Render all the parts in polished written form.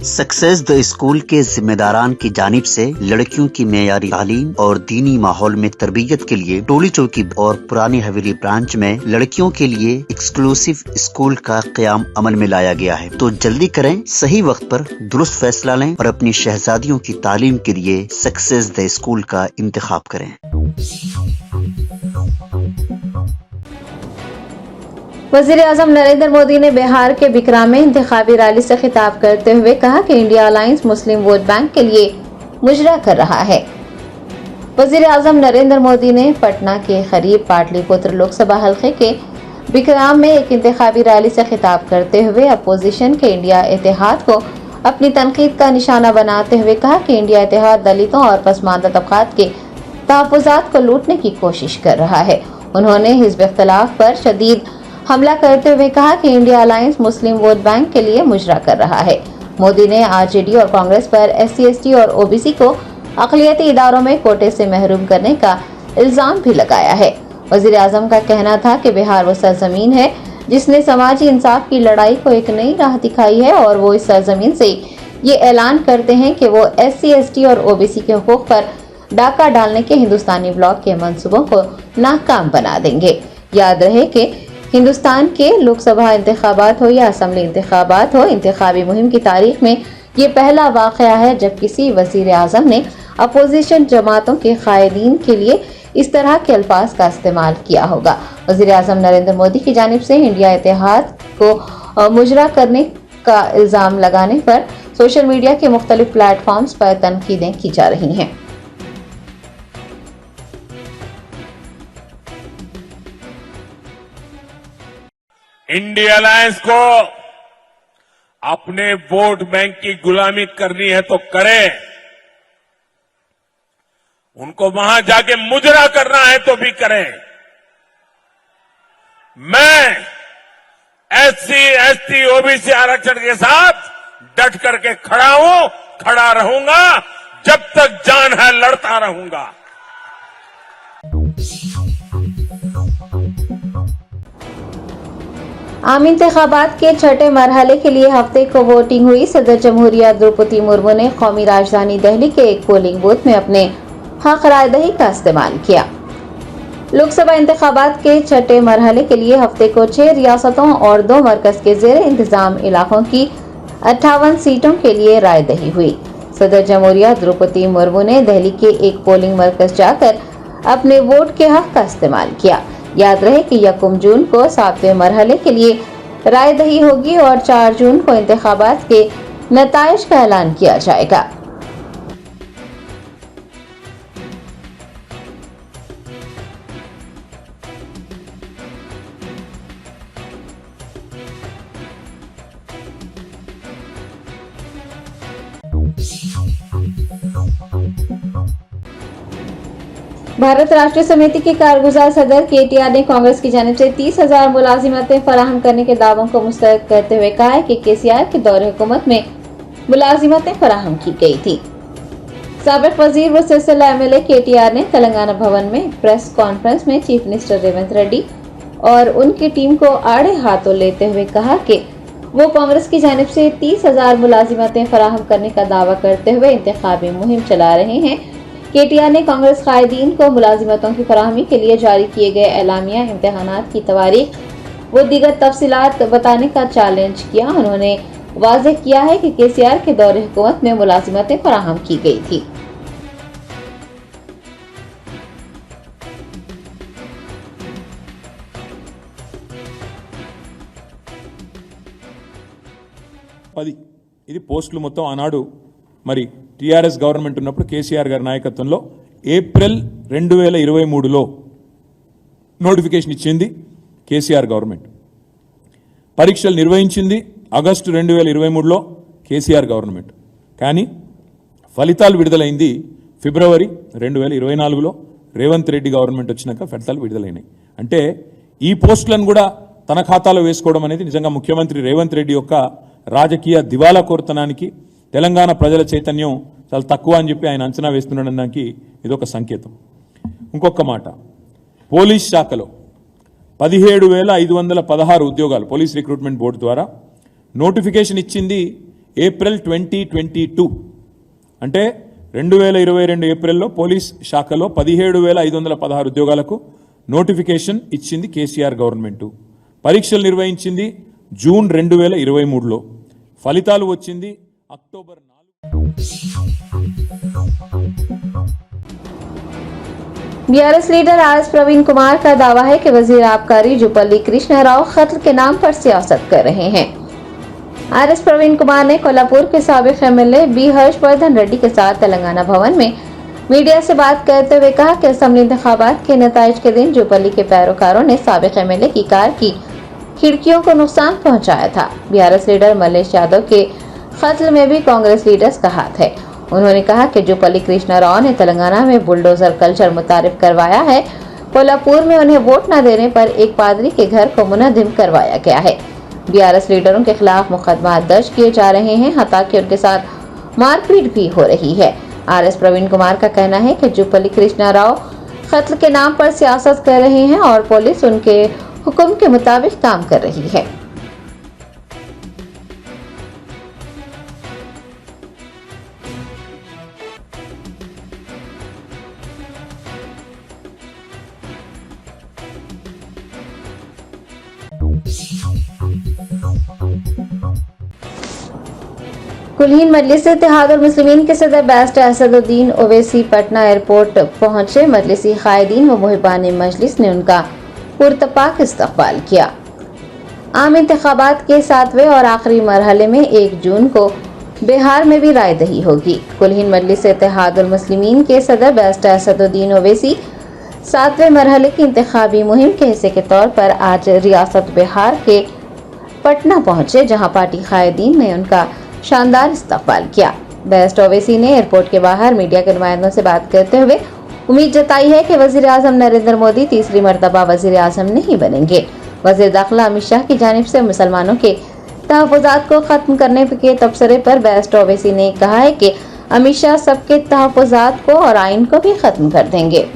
Success the school के जिम्मेदारान की जानिब से लड़कियों की मेयारी तालीम और दीनी माहौल में तरबियत के लिए टोली चौकी और पुरानी हवेली ब्रांच में लड़कियों के लिए एक्सक्लूसिव स्कूल का क़याम अमल में लाया गया है। तो जल्दी करें, सही वक्त पर दुरुस्त फैसला लें और अपनी शहजादियों की तालीम के लिए सक्सेस द स्कूल का इंतखाब करें। वज़ीर-ए-आज़म नरेंद्र मोदी ने बिहार के बिकरा में इंतखाबी रैली से खिताब करते हुए कहा कि इंडिया अलायंस मुस्लिम वोट बैंक के लिए मुजरा कर रहा है। वज़ीर-ए-आज़म नरेंद्र मोदी ने पटना के करीब पाटलिपुत्र लोकसभा हल्के के बिकरा में एक इंतखाबी रैली से खिताब करते हुए अपोजिशन के इंडिया इत्तेहाद को अपनी तनकीद का निशाना बनाते हुए कहा कि इंडिया इत्तेहाद दलितों और पसमानदा तबकात के तहफ़्फ़ुज़ात को लूटने की कोशिश कर रहा है। उन्होंने हिज़्ब इख्तिलाफ पर शदीद हमला करते हुए कहा कि इंडिया अलायंस मुस्लिम वोट बैंक के लिए मुजरा कर रहा है। मोदी ने आरजेडी और कांग्रेस पर SC ST और OBC को अक़लियती इदारों में कोटे से महरूम करने का इल्जाम भी लगाया है। वज़ीर आज़म का कहना था कि बिहार वो सरजमीन है जिसने समाजी इंसाफ की लड़ाई को एक नई राह दिखाई है और वो इस सरजमीन से ये ऐलान करते हैं कि वो SC ST और OBC के हुकूक पर डाका डालने के हिंदुस्तानी ब्लॉक के मंसूबों को नाकाम बना देंगे। याद रहे कि हिंदुस्तान के लोकसभा इंतखाबात हो या असम्बली इंतखाबात हो, इंतखाबी मुहिम की तारीख में ये पहला वाक़या है जब किसी वज़ीर आज़म ने अपोजिशन जमातों के कायदीन के लिए इस तरह के अल्फाज का इस्तेमाल किया होगा। वज़ीर आज़म नरेंद्र मोदी की जानिब से इंडिया इत्तेहाद को मुजरा करने का इल्ज़ाम लगाने पर सोशल मीडिया के मुख्तलिफ प्लेटफॉर्म्स पर तनकीदें की जा रही हैं। इंडिया अलायंस को अपने वोट बैंक की गुलामी करनी है तो करें, उनको वहां जाके मुजरा करना है तो भी करें। मैं SC ST OBC आरक्षण के साथ डट करके खड़ा हूं, खड़ा रहूंगा, जब तक जान है लड़ता रहूंगा। आम इंतखाबात के छठे मरहले के लिए हफ्ते को वोटिंग हुई। सदर जमहूरिया द्रौपदी मुर्मू ने कौमी राजधानी दिल्ली के एक पोलिंग बूथ में अपने हक रायदही का इस्तेमाल किया। लोकसभा इंतखाबात के छठे मरहले के लिए हफ्ते को 6 रियासतों और 2 मरकज के ज़ेर इंतजाम इलाकों की 58 सीटों के लिए रायदही हुई। सदर जमहूरिया द्रौपदी मुर्मू ने दिल्ली के एक पोलिंग मरकज जाकर अपने वोट के हक का इस्तेमाल किया। याद रहे कि 1 जून को 7वें मरहले के लिए रायदही होगी और 4 जून को इंतखाबात के नताइज का ऐलान किया जाएगा। भारत राष्ट्रीय समिति के कारगुजार सदर KTR ने कांग्रेस की जानिब से 30,000 मुलाजिमतें फराहम करने के दावों को मुस्तरद करते हुए कहा है कि KCR के दौरे हुकूमत में मुलाजिमतें फराहम की गई थी। साबिक वजीर व सिलसिला MLA KTR ने तेलंगाना भवन में प्रेस कॉन्फ्रेंस में चीफ मिनिस्टर रेवंत रेड्डी और उनकी टीम को आड़े हाथों लेते हुए कहा कि वो कांग्रेस की जानिब से 30,000 मुलाजिमतें फराहम करने का दावा करते हुए इंतखाबी मुहिम चला रहे हैं। KTR ने कांग्रेस कायदीन को मुलाजिमतों की फराहमी के लिए जारी किए गए एलामिया, इम्तहानात की तवारीख व दीगर तफसीलात बताने का चैलेंज किया। उन्होंने वाज़ेह किया है कि KCR के दौरे हुकूमत में मुलाजिमतें फराहम की गई थी। ఇది పోస్టులు మొత్తం ఆనాడు మరి టీఆర్ఎస్ గవర్నమెంట్ ఉన్నప్పుడు కేసీఆర్ గారి నాయకత్వంలో ఏప్రిల్ 2023లో నోటిఫికేషన్ ఇచ్చింది కేసీఆర్ గవర్నమెంట్. పరీక్షలు నిర్వహించింది ఆగస్టు 2023లో కేసీఆర్ గవర్నమెంట్. కానీ ఫలితాలు విడుదలైంది ఫిబ్రవరి 2024లో రేవంత్ రెడ్డి గవర్నమెంట్ వచ్చినాక ఫలితాలు విడుదలైనాయి. అంటే ఈ పోస్టులను కూడా తన ఖాతాలో వేసుకోవడం అనేది నిజంగా ముఖ్యమంత్రి రేవంత్ రెడ్డి యొక్క రాజకీయ దివాలా కోరుతనానికి, తెలంగాణ ప్రజల చైతన్యం చాలా తక్కువ అని చెప్పి ఆయన అంచనా వేస్తున్నాడనడానికి ఇదొక సంకేతం. ఇంకొక మాట, పోలీస్ శాఖలో 17,516 ఉద్యోగాలు పోలీస్ రిక్రూట్మెంట్ బోర్డు ద్వారా నోటిఫికేషన్ ఇచ్చింది ఏప్రిల్ 2022 అంటే 2022 ఏప్రిల్లో పోలీస్ శాఖలో 17,516 ఉద్యోగాలకు నోటిఫికేషన్ ఇచ్చింది కేసీఆర్ గవర్నమెంట్. పరీక్షలు నిర్వహించింది జూన్ 2023లో. ఫలితాలు వచ్చింది October 4. BRS leader RS Praveen Kumar का दावा है कि वजीर आबकारी जुपल्ली कृष्णा राव कत्ल के नाम पर सियासत कर रहे हैं। आरएस प्रवीण कुमार ने कोल्हापुर के साबिक एमएलए बी हर्षवर्धन रेड्डी के साथ तेलंगाना भवन में मीडिया से बात करते हुए कहा कि असेंबली इंतखाबात के नताइज के दिन जुपल्ली के पैरोकारों ने साबिक एमएलए की कार की खिड़कियों को नुकसान पहुंचाया था। बीआरएस लीडर मल्लेश यादव के कत्ल में भी कांग्रेस लीडर्स का हाथ है। उन्होंने कहा कि जुपल्ली कृष्णा राव ने तेलंगाना में बुलडोजर कल्चर मुतारिफ करवाया है। कोल्हापुर में उन्हें वोट न देने पर एक पादरी के घर को मुनहदिम करवाया गया है। बीआरएस लीडरों के खिलाफ मुकदमा दर्ज किए जा रहे हैं, हालांकि उनके साथ मारपीट भी हो रही है। आरएस प्रवीण कुमार का कहना है कि जुपल्ली कृष्णा राव कत्ल के नाम पर सियासत कर रहे हैं और पुलिस उनके हुक्म के मुताबिक काम कर रही है। कुलहीन मजलिस इत्तेहादुल मुस्लिमीन के सदर बैरिस्टर असदुद्दीन ओवैसी पटना एयरपोर्ट पहुंचे। मजलिसी कायदीन व मुहिबान मजलिस ने उनका पुरतपाक इस्तकबाल किया। आम इंतखाबात के 7वें और आखिरी मरहले में 1 जून को बिहार में भी रायदही होगी। कुलहीन मजलिस इत्तेहादुल मुस्लिमीन के सदर बैरिस्टर असदुद्दीन ओवैसी 7वें मरहले की इंतखाबी मुहिम के हिस्से के तौर पर आज रियासत बिहार के पटना पहुंचे, जहां पार्टी कायदीन ने उनका शानदार इस्तकबाल किया। बैरिस्टर ओवैसी ने एयरपोर्ट के बाहर मीडिया के नुमाइंदों से बात करते हुए उम्मीद जताई है कि वजीर आजम नरेंद्र मोदी तीसरी मरतबा वजीर आजम नहीं बनेंगे। वजीर दाखिला अमित शाह की जानिब से मुसलमानों के तहफ़्फ़ुज़ात को खत्म करने के तबसरे पर बैरिस्टर ओवैसी ने कहा है कि अमित शाह सबके तहफ़्फ़ुज़ात को और आइन को भी खत्म कर देंगे।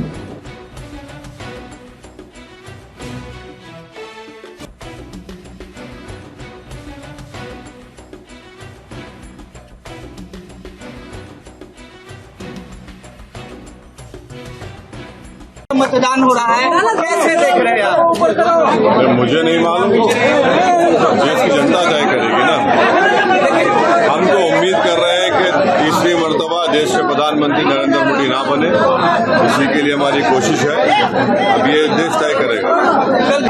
मतदान हो रहा है, कैसे देख रहे हैं आप? मुझे नहीं मालूम, देश की जनता तय करेगी ना। हम तो उम्मीद कर रहे हैं कि तीसरी मर्तबा देश के प्रधानमंत्री नरेंद्र मोदी ना बने, इसी के लिए हमारी कोशिश है। अब ये देश तय करेगा।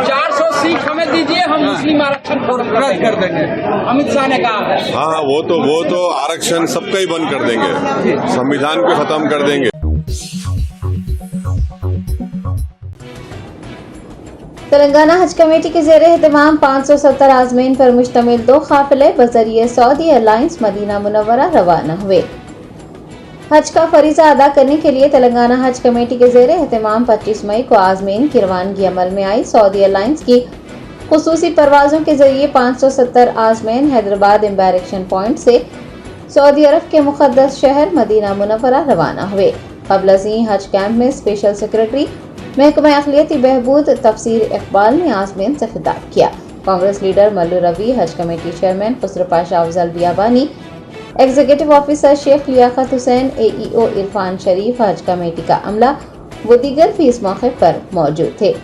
400 सीट हमें दीजिए, हम मुस्लिम आरक्षण रद्द कर देंगे, अमित शाह ने कहा है। हाँ, वो तो आरक्षण सबका ही बंद कर देंगे, संविधान को खत्म कर देंगे। तेलंगाना हज कमेटी के ज़ेरे एहतमाम 570 आज़मीन पर मुश्तमिल 2 काफ़िले बज़रिए सऊदी एयरलाइंस मदीना मुनव्वरा रवाना हुए। हज का फरीज़ा अदा करने के लिए तेलंगाना हज कमेटी के ज़ेरे एहतमाम 25 मई को आज़मीन की रवानगी अमल में आई। सऊदी एयरलाइंस की खुसूसी परवाज़ों के जरिए 570 आज़मीन हैदराबाद एम्बारेक्शन पॉइंट से सऊदी अरब के मुक़द्दस शहर मदीना मुनव्वरा रवाना हुए। क़ब्ल अज़ीं हज कैंप में स्पेशल सेक्रेटरी महकमा अक़लियती बहबूद तफसीर इकबाल ने आज़मीन से खिताब किया। Congress leader Mallu Ravi, Haj committee chairman Khusro Pasha Afzal Biyabani, executive officer Sheikh Liaqat Hussain, AEO Irfan Sharif, Haj committee का अमला व दीगर भी इस मौके पर मौजूद थे।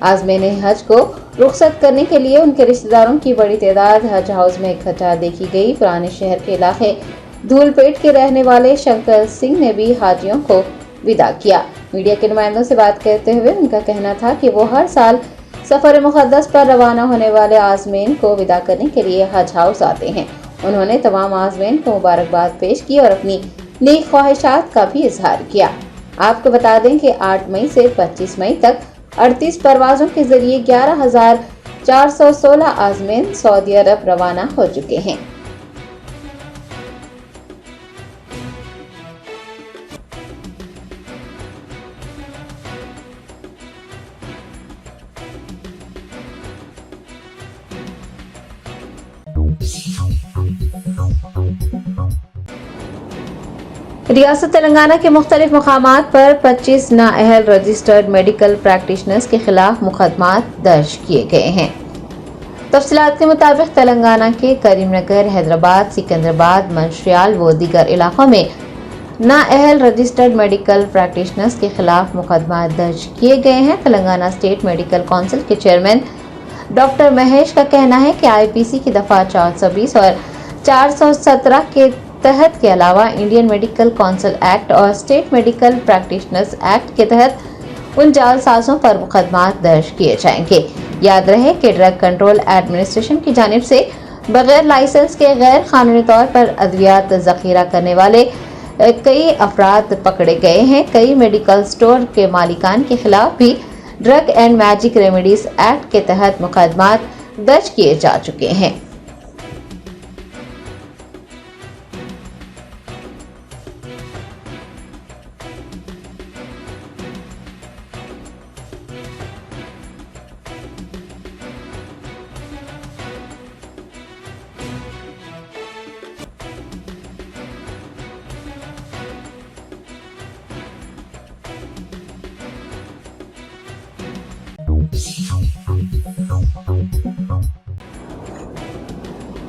आज़मीन हज को रुखसत करने के लिए उनके रिश्तेदारों की बड़ी तादाद हज हाउस में इकट्ठा देखी गई। पुराने शहर के इलाके धूलपेट के रहने वाले शंकर सिंह ने भी हाजियों को विदा किया। मीडिया के नुमाइंदों से बात करते हुए उनका कहना था कि वो हर साल सफर मुक़द्दस पर रवाना होने वाले आज़मीन को विदा करने के लिए हज हाउस आते हैं। उन्होंने तमाम आज़मीन को मुबारकबाद पेश की और अपनी नेक ख्वाहिशात का भी इजहार किया। आपको बता दें कि 8 मई से 25 मई तक 38 परवाज़ों के जरिए 11,416 आज़मीन सऊदी अरब रवाना हो चुके हैं। रियासत तेलंगाना के मुख्तलिफ मकामात पर 25 नाअहल रजिस्टर्ड मेडिकल प्रैक्टिशनर्स के खिलाफ मुकदमात दर्ज किए गए हैं। तफसीलात के मुताबिक तेलंगाना के करीमनगर, हैदराबाद, सिकंदराबाद, मंशियाल व दीगर इलाकों में नाअहल रजिस्टर्ड मेडिकल प्रैक्टिशनर्स के खिलाफ मुकदमा दर्ज किए गए हैं। तेलंगाना स्टेट मेडिकल काउंसिल के चेयरमैन डॉक्टर महेश का कहना है कि आईपीसी की दफा 420 और 417 के तहत के अलावा इंडियन मेडिकल काउंसिल एक्ट और स्टेट मेडिकल प्रैक्टिशनर्स एक्ट के तहत उन जालसाजों पर मुकदमा दर्ज किए जाएंगे। याद रहे कि ड्रग कंट्रोल एडमिनिस्ट्रेशन की जानिब से बगैर लाइसेंस के गैर कानूनी तौर पर अद्वियात जखीरा करने वाले कई अफराद पकड़े गए हैं। कई मेडिकल स्टोर के मालिकान के खिलाफ भी drug and magic remedies act के तहत मुकदमा दर्ज किए जा चुके हैं।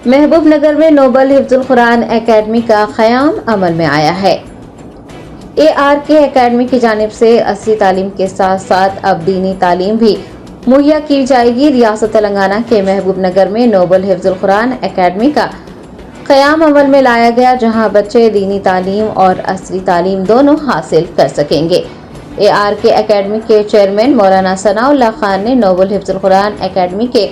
महबूबनगर में नोबल हिफ्जुल कुरान एकेडमी का क़याम अमल में आया है। ARK एकेडमी की जानिब से असली तालीम के साथ साथ अब दीनी तालीम भी मुहैया की जाएगी। रियासत तेलंगाना के महबूबनगर में नोबल हिफ्जुल कुरान एकेडमी का क़याम अमल में लाया गया, जहां बच्चे दीनी तालीम और असली तालीम दोनों हासिल कर सकेंगे। ARK एकेडमी के चेयरमैन मौलाना सनाउल्लाह खान ने नोबल हिफ्जुल कुरान एकेडमी के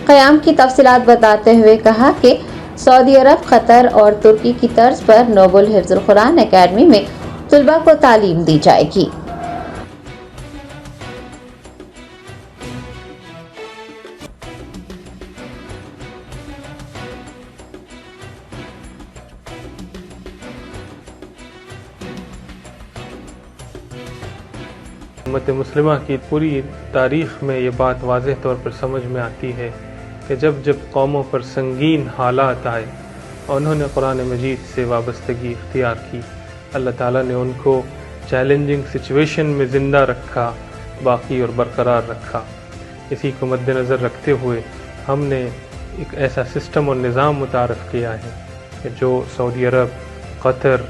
क़याम की तफसीलात बताते हुए कहा कि सऊदी अरब, कतर और तुर्की की तर्ज पर नोबल हिफ्जुल कुरान एकेडमी में तुलबा को तालीम दी जाएगी। उम्मत मुस्लिमा की पूरी तारीख़ में ये बात वाज़ेह तौर पर समझ में आती है कि जब जब कौमों पर संगीन हालात आए और उन्होंने कुरान मजीद से वाबस्तगी इख्तियार की, अल्लाह ताला ने उनको चैलेंजिंग सिचुएशन में ज़िंदा रखा, बाकी और बरकरार रखा। इसी को मद्देनज़र रखते हुए हमने एक ऐसा सिस्टम और निज़ाम मुतारफ़ किया है कि जो सऊदी अरब, कतर,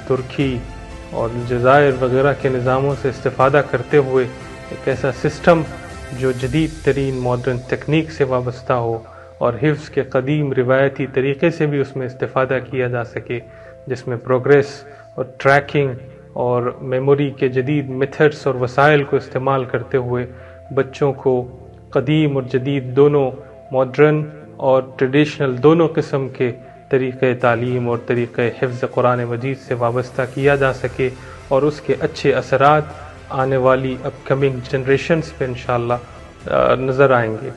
तुर्की और जज़ायर वग़ैरह के निज़ामों से इस्तिफ़ादा करते हुए एक ऐसा सिस्टम जो जदीद तरीन मॉडर्न तकनीक से वाबस्ता हो और हिफ्ज़ के कदीम रिवायती तरीक़े से भी उसमें इस्तिफ़ादा किया जा सके, जिसमें प्रोग्रेस और ट्रैकिंग और मेमोरी के जदीद मेथड्स और वसाइल को इस्तेमाल करते हुए बच्चों को कदीम और जदीद दोनों, मॉडर्न और ट्रेडिशनल दोनों किस्म के तरीक़े तालीम और तरीक़े हिफ्ज़ कुरान मजीद से वाबस्ता किया जा सके और उसके अच्छे असरात आने वाली अपकमिंग जनरेशन्स पे इंशाअल्लाह नज़र आएंगे।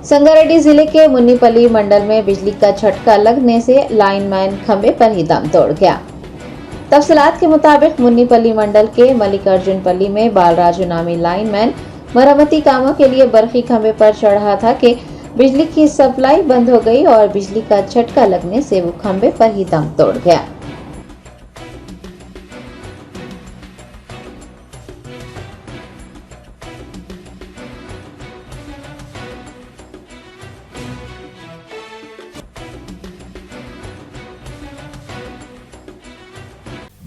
संगारेड्डी जिले के मुन्नीपल्ली मंडल में बिजली का झटका लगने से लाइनमैन खंबे पर ही दम तोड़ गया। तफसीलात के मुताबिक मुन्नीपल्ली मंडल के मल्लिकार्जुनपल्ली में बालराजू नामी लाइनमैन मरम्मती कामों के लिए बरखी खंबे पर चढ़ा था कि बिजली की सप्लाई बंद हो गई और बिजली का झटका लगने से वो खंबे पर ही दम तोड़ गया।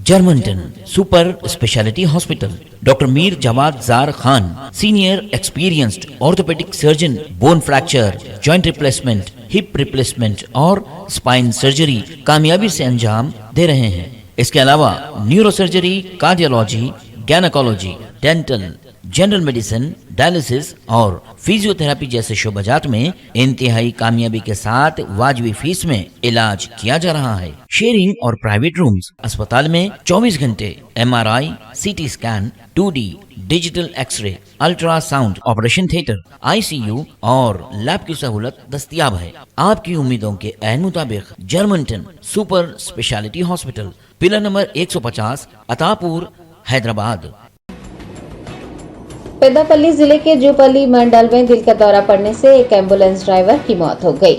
Germanton super speciality hospital, doctor Mir Jawad Zar Khan, senior experienced orthopaedic surgeon, bone fracture, joint replacement, hip replacement और स्पाइन सर्जरी कामयाबी से अंजाम दे रहे हैं। इसके अलावा neuro surgery, cardiology, gynaecology, dental, general medicine, dialysis और फिजियोथेरेपी जैसे शोबाजात में इंतहाई कामयाबी के साथ वाजिबी फीस में इलाज किया जा रहा है। शेयरिंग और प्राइवेट रूम्स, अस्पताल में 24 घंटे MRI, CT scan, 2D digital x ray, ultrasound, operation theatre, ICU और लैब की सहूलत दस्तयाब है। आपकी उम्मीदों के ऐन मुताबिक Germanton super speciality hospital, pillar number 150, Attapur, Hyderabad. Peddapalli जिले के जूपल्ली मंडल में दिल का दौरा पड़ने से एक एम्बुलेंस ड्राइवर की मौत हो गई।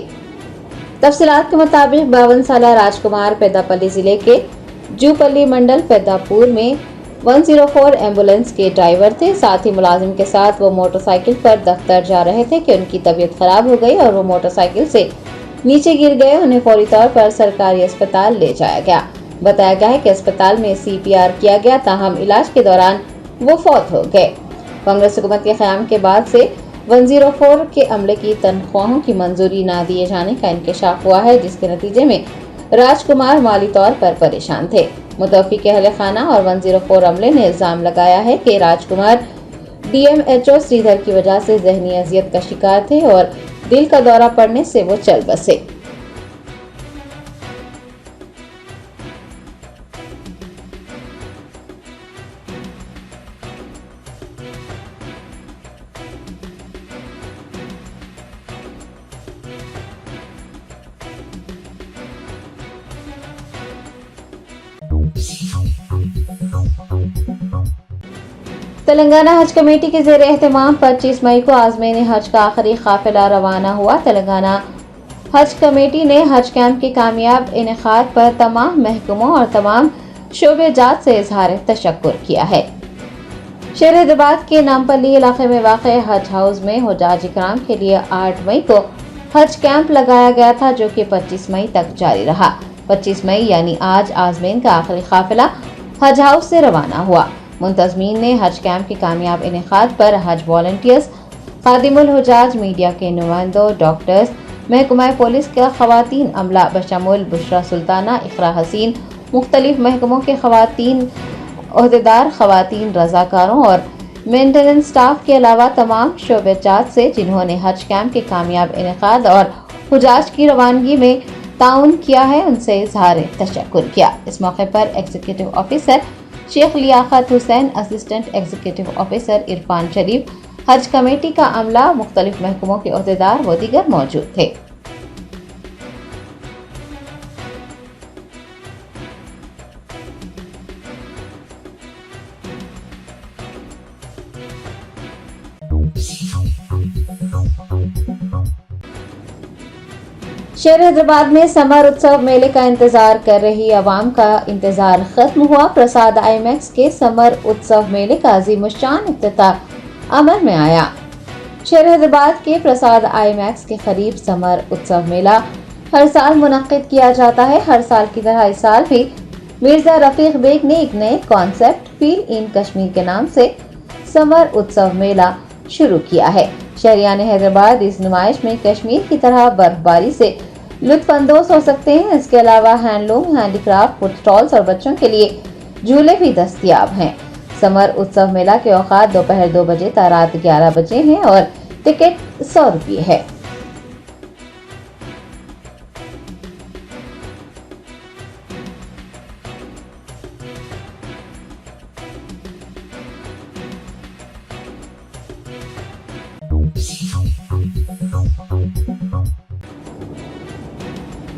तफसीलात के मुताबिक 52 साला राजकुमार पेद्दापल्ली जिले के जूपल्ली मंडल पेद्दापुर में 104 एम्बुलेंस के ड्राइवर थे। साथ ही मुलाजिम के साथ वो मोटरसाइकिल पर दफ्तर जा रहे थे कि उनकी तबीयत खराब हो गई और वो मोटरसाइकिल से नीचे गिर गए। उन्हें फौरी तौर पर सरकारी अस्पताल ले जाया गया। बताया गया है कि अस्पताल में CPR किया गया, ताहम इलाज के दौरान वो फौत हो गए। कांग्रेस हुकूमत के क़याम के बाद से 104 के अमले की तनख्वाहों की मंजूरी न दिए जाने का इंकशाफ हुआ है, जिसके नतीजे में राजकुमार माली तौर पर परेशान थे। मुतवफ़ी के अहले खाना और 104 अमले ने इल्जाम लगाया है कि राजकुमार DMHO श्रीधर की वजह से जहनी अजियत का शिकार थे और दिल का दौरा पड़ने से वो चल बसे। तेलंगाना हज कमेटी के ज़ेर एहतमाम 25 मई को आज़मीन हज का आखिरी काफिला रवाना हुआ। तेलंगाना हज कमेटी ने हज कैंप के कामयाब इनेकाद पर तमाम महकमों और तमाम शोबे जात से इजहार तशक्कुर किया है। शहर हैदराबाद के नामपल्ली इलाके में वाक़ हज हाउस में हुजाज इकराम के लिए 8 मई को हज कैंप लगाया गया था, जो कि 25 मई तक जारी रहा। 25 मई यानी आज आज़मीन का आखिरी काफिला हज हाउस से रवाना हुआ। मुंतज़मीन ने हज कैंप के कामयाब इनेकाद पर हज वॉलंटियर्स, खादिमुल हुजाज, मीडिया के नुमाइंदों, डॉक्टर्स, महकमा पुलिस का ख़वातीन अमला बशमुल बुशरा सुल्ताना, इक़रा हसीन, मुख्तलिफ महकमों के ख़वातीन ओहदेदार, ख़वातीन रज़ाकारों और मेंटेनेंस स्टाफ के अलावा तमाम शोबेजात से जिन्होंने हज कैंप के कामयाब इनेकाद और हुजाज की रवानगी में ताउन किया है, उनसे इज़हार तशक्कुर किया। इस मौके पर executive officer Sheikh Liaqat Hussain, assistant executive officer Irfan Sharif, Haj committee का अमला, मुख्तलिफ महकमों के ओहदेदार व दीगर मौजूद थे। शहर हैदराबाद में समर उत्सव मेले का इंतजार कर रही आवाम का इंतजार खत्म हुआ। प्रसाद आईमैक्स के समर उत्सव मेले का अज़ीमुश्शान इफ्तिताह अमल में आया। शहर हैदराबाद के प्रसाद आईमैक्स के करीब समर उत्सव मेला हर साल मुनक्किद किया जाता है। हर साल की तरह इस साल भी मिर्जा रफीक बेग ने एक नए कॉन्सेप्ट फील इन कश्मीर के नाम से समर उत्सव मेला शुरू किया है। शहरियान हैदराबाद इस नुमाइश में कश्मीर की तरह बर्फबारी से लुत्फानंदोज हो सकते हैं। इसके अलावा हैंडलूम, हैंडीक्राफ्ट, फूड स्टॉल्स और बच्चों के लिए झूले भी दस्तयाब हैं। समर उत्सव मेला के औकात दोपहर 2 बजे से रात 11 बजे हैं और टिकट 100 रुपये है।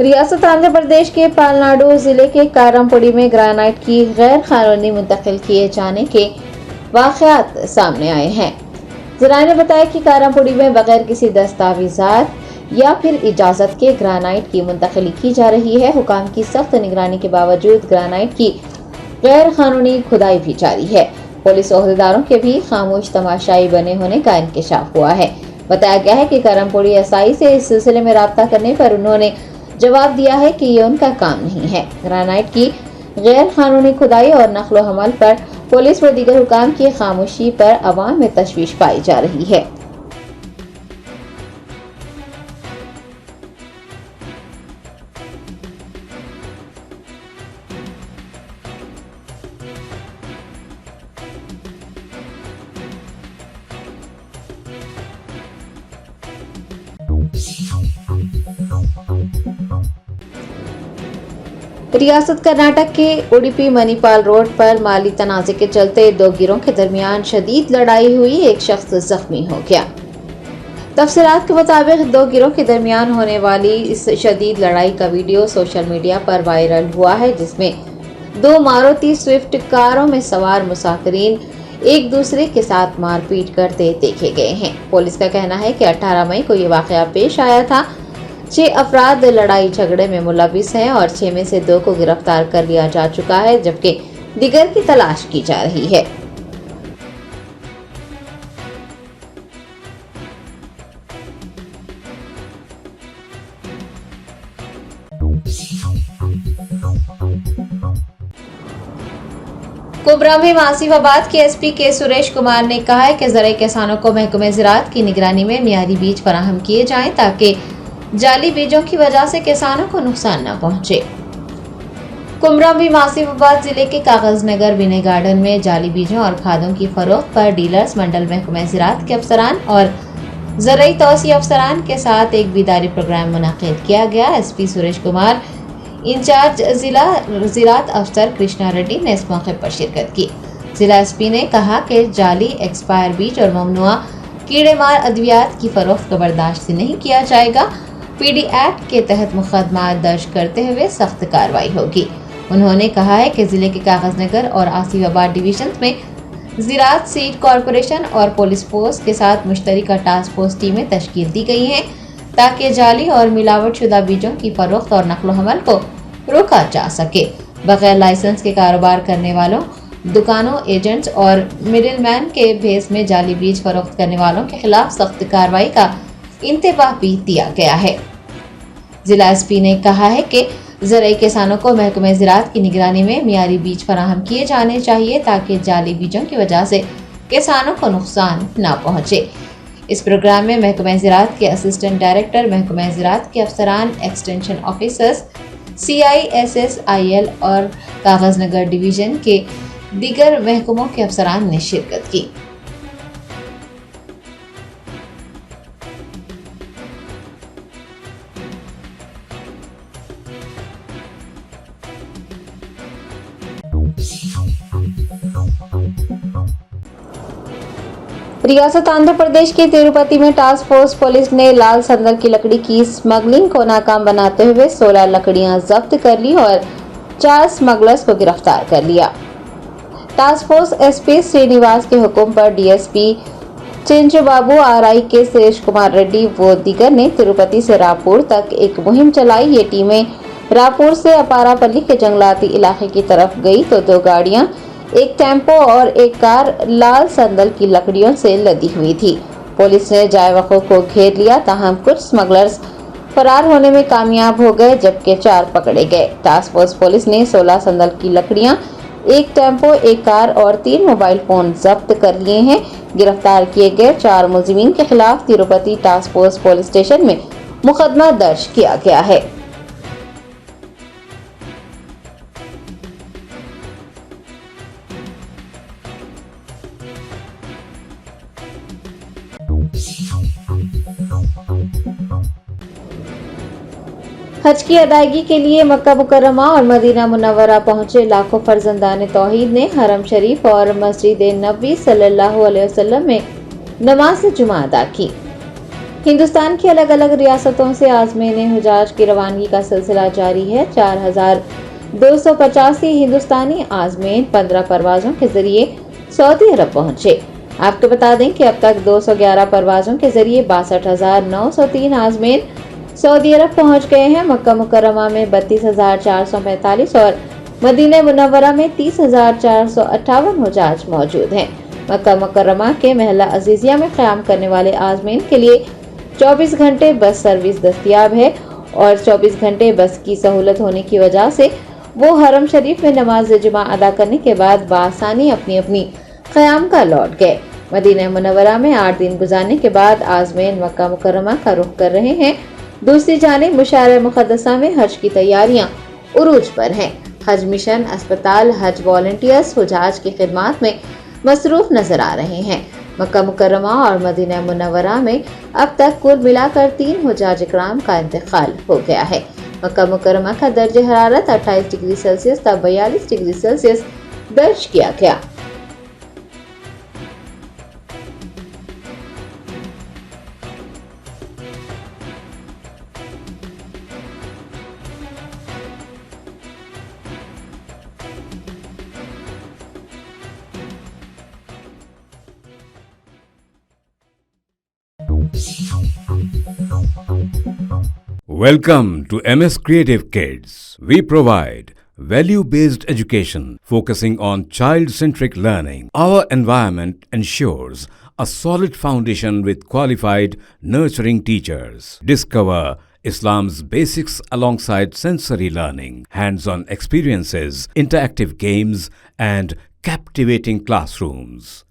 रियासत आंध्र प्रदेश के पालनाडु जिले के कारमपुड़ी में ग्रेनाइट की गैर कानूनी मुंतकिल किए जाने के वाक़यात सामने आए हैं। ज़राए ने बताया कि कारमपुड़ी में बगैर किसी दस्तावेज़ात या फिर इजाज़त के ग्रेनाइट की मुंतकिली की जा रही है। हुकाम की सख्त निगरानी के बावजूद ग्रेनाइट की गैर कानूनी खुदाई भी जारी है। पुलिस ओहदेदारों के भी खामोश तमाशाई बने होने का इंकशाफ हुआ है। बताया गया है कि कारमपुड़ी एसआई से इस सिलसिले में राब्ता करने पर उन्होंने जवाब दिया है कि ये उनका काम नहीं है। ग्रेनाइट की गैर कानूनी खुदाई और नक्लो हमल पर पुलिस व दीगर हुकाम की खामोशी पर अवाम में तशवीश पाई जा रही है। रियासत कर्नाटक के उडुपी मणिपाल रोड पर माली तनाज़े के चलते 2 गिरोह के दरमियान शदीद लड़ाई हुई। एक शख्स जख्मी हो गया। तफसीलात के मुताबिक 2 गिरोह के दरमियान होने वाली इस शदीद लड़ाई का वीडियो सोशल मीडिया पर वायरल हुआ है, जिसमें 2 मारुति स्विफ्ट कारों में सवार मुसाफिरीन एक दूसरे के साथ मारपीट करते देखे गए हैं। पुलिस का कहना है कि 18 मई को ये वाक़या पेश आया था। 6 अफराद लड़ाई झगड़े में मुलविस हैं और 6 में से 2 को गिरफ्तार कर लिया जा चुका है, जबकि दिगर की तलाश की जा रही है। कुबरा में आसिफाबाद के एसपी के सुरेश कुमार ने कहा है कि ज़राई किसानों को महकमे ज़राअत की निगरानी में मियारी बीज फराहम किए जाएं ताकि जाली बीजों की वजह से किसानों को नुकसान न पहुंचे। कुमरा भी आसिफाबाद जिले के कागज नगर विनय गार्डन में जाली बीजों और खादों की फरोख्त पर डीलर्स मंडल महकमे ज़राअत के अफसरान और ज़राई तौसी अफसरान के साथ एक बेदारी प्रोग्राम मुनक़िद किया गया। एसपी सुरेश कुमार इंचार्ज जिला ज़राअत अफसर कृष्णा रेड्डी ने इस मौके पर शिरकत की। जिला एसपी ने कहा कि जाली एक्सपायर बीज और ममनुआ कीड़े मार अद्वियात की फरोख्त को बर्दाश्त नहीं किया जाएगा। पीडी एक्ट के तहत मुकदमा दर्ज करते हुए सख्त कार्रवाई होगी। उन्होंने कहा है कि जिले के कागज नगर और आसिफाबाद डिवीजन में ज़राअत सीड कॉरपोरेशन और पुलिस फोर्स के साथ मुश्तरका टास्क फोर्स टीमें तश्कील दी गई हैं ताकि जाली और मिलावट शुदा बीजों की फरोख्त और नकलो हमल को रोका जा सके। बगैर लाइसेंस के कारोबार करने वालों, दुकानों, एजेंट्स और मिडिलमैन के भेस में जाली बीज फरोख्त करने वालों के खिलाफ सख्त कार्रवाई का इंतबाह भी दिया गया है। जिला एसपी ने कहा है कि ज़राई किसानों को महकमे ज़राअत की निगरानी में मियारी बीज फराहम किए जाने चाहिए ताकि जाली बीजों की वजह से किसानों को नुकसान न पहुंचे। इस प्रोग्राम में महकमे ज़राअत के असिस्टेंट डायरेक्टर, महकमे ज़राअत के अफसरान, एक्सटेंशन ऑफिसर्स, CISSIL और कागज नगर डिवीजन के दीगर महकमों के अफसरान ने शिरकत की। रियासत आंध्र प्रदेश के तिरुपति में टास्क फोर्स पुलिस ने लाल संदल की लकड़ी की स्मगलिंग को नाकाम बनाते हुए 16 लकड़ियां जब्त कर ली और 4 स्मगलर्स को गिरफ्तार कर लिया। टास्क फोर्स एसपी श्रीनिवास के हुक्म पर डीएसपी चिंचबाबू, RI के सुरेश कुमार रेड्डी व दीगर ने तिरुपति से रायपुर तक एक मुहिम चलाई। ये टीमें रायपुर से अपारापल्ली के जंगलाती इलाके की तरफ गई तो 2 गाड़ियां, एक टेम्पो और एक कार लाल संदल की लकड़ियों से लदी हुई थी। पुलिस ने जायवकों को घेर लिया, ताहम कुछ स्मगलर्स फरार होने में कामयाब हो गए जबकि 4 पकड़े गए। टास्क फोर्स पुलिस ने 16 संदल की लकड़ियां, एक टेम्पो, एक कार और 3 मोबाइल फोन जब्त कर लिए हैं। गिरफ्तार किए गए 4 मुलजिमीन के खिलाफ Tirupati task force police station में मुकदमा दर्ज किया गया है। हज की अदायगी के लिए मक्का मुकर्रमा और मदीना मुनव्वरा पहुंचे लाखों फर्जंदान तौहीद ने हरम शरीफ और मस्जिद नबी सल्लल्लाहु अलैहि वसल्लम में नमाज जुमा अदा की। हिंदुस्तान की अलग अलग रियासतों से आज़मीन हुजाज की रवानगी का सिलसिला जारी है। 4285 हिंदुस्तानी आज़मीन 15 परवाजों के जरिए सऊदी अरब पहुंचे। आपको बता दें कि अब तक 211 परवाजों के जरिए 62,903 आज़मीन सऊदी अरब पहुंच गए हैं। मक्का मुकर्रमा में 32,445 और मदीना मुनव्वरा में 30,458 हुजाज मौजूद हैं। मक्का मुकर्रमा के महला अजीजिया में क़याम करने वाले आज़मीन के लिए 24 घंटे बस सर्विस दस्तियाब है और 24 घंटे बस की सहूलत होने की वजह से वो हरम शरीफ में नमाज जुमा अदा करने के बाद बआसानी अपनी अपनी क़याम का लौट गए। मदीना मुनव्वरा में 8 दिन गुजारने के बाद आज़मीन मक्का मुकर्रमा का रुख कर रहे हैं। दूसरी जानिब मुशार मुक़द्दसा में हज की तैयारियां उरूज पर हैं। हज मिशन, अस्पताल, हज वॉलंटियर्स हुजाज की खिदमात में मसरूफ नजर आ रहे हैं। मक्का मुकर्रमा और मदीना मुनव्वरा में अब तक कुल मिलाकर 3 हुजाज इकराम का इंतकाल हो गया है। मक्का मुकर्रमा का दर्जे हरारत 28 डिग्री सेल्सियस तक 42 डिग्री सेल्सियस दर्ज किया गया। Welcome to MS Creative Kids. We provide value-based education focusing on child-centric learning. Our environment ensures a solid foundation with qualified, nurturing teachers. Discover Islam's basics alongside sensory learning, hands-on experiences, interactive games, and captivating classrooms.